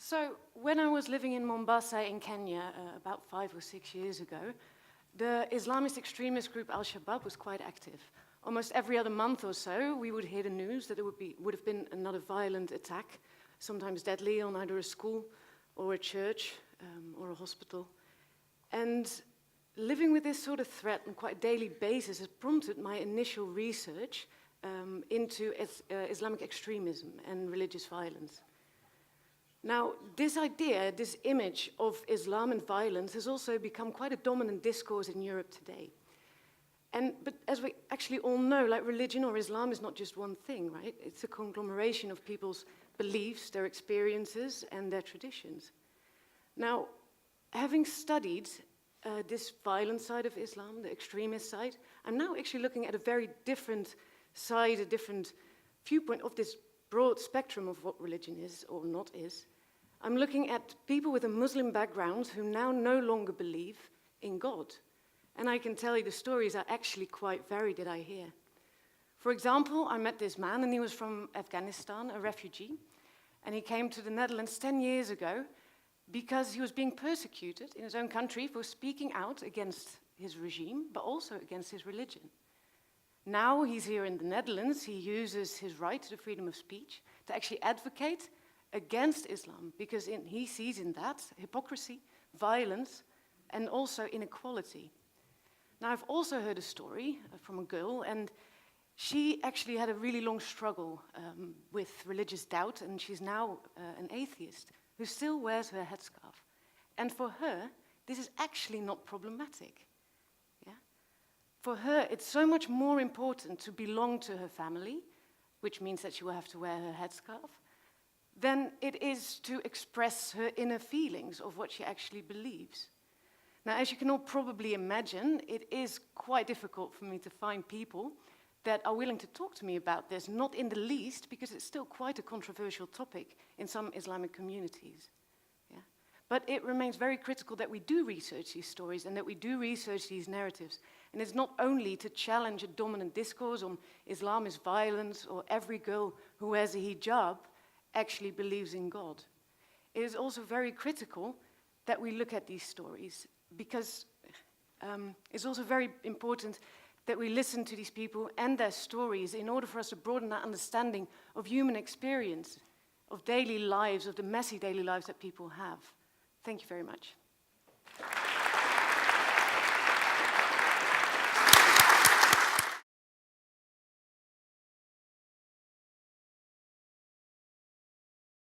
So when I was living in Mombasa in Kenya about 5 or 6 years ago, the Islamist extremist group Al-Shabaab was quite active. Almost every other month or so, we would hear the news that there would have been another violent attack, sometimes deadly, on either a school or a church or a hospital. And living with this sort of threat on quite a daily basis has prompted my initial research into Islamic extremism and religious violence. Now, this idea, this image of Islam and violence has also become quite a dominant discourse in Europe today. But as we actually all know, like religion or Islam is not just one thing, right? It's a conglomeration of people's beliefs, their experiences, and their traditions. Now, having studied this violent side of Islam, the extremist side, I'm now actually looking at a very different side, a different viewpoint of this broad spectrum of what religion is or not is. I'm looking at people with a Muslim background who now no longer believe in God. And I can tell you the stories are actually quite varied that I hear. For example, I met this man and he was from Afghanistan, a refugee. And he came to the Netherlands 10 years ago because he was being persecuted in his own country for speaking out against his regime, but also against his religion. Now he's here in the Netherlands, he uses his right to the freedom of speech to actually advocate against Islam, because he sees in that hypocrisy, violence, and also inequality. Now, I've also heard a story from a girl, and she actually had a really long struggle with religious doubt, and she's now an atheist who still wears her headscarf. And for her, this is actually not problematic. Yeah? For her, it's so much more important to belong to her family, which means that she will have to wear her headscarf, than it is to express her inner feelings of what she actually believes. Now, as you can all probably imagine, it is quite difficult for me to find people that are willing to talk to me about this, not in the least, because it's still quite a controversial topic in some Islamic communities. Yeah? But it remains very critical that we do research these stories and that we do research these narratives. And it's not only to challenge a dominant discourse on Islam is violence or every girl who wears a hijab actually believes in God. It is also very critical that we look at these stories, because it's also very important that we listen to these people and their stories in order for us to broaden our understanding of human experience, of daily lives, of the messy daily lives that people have. Thank you very much.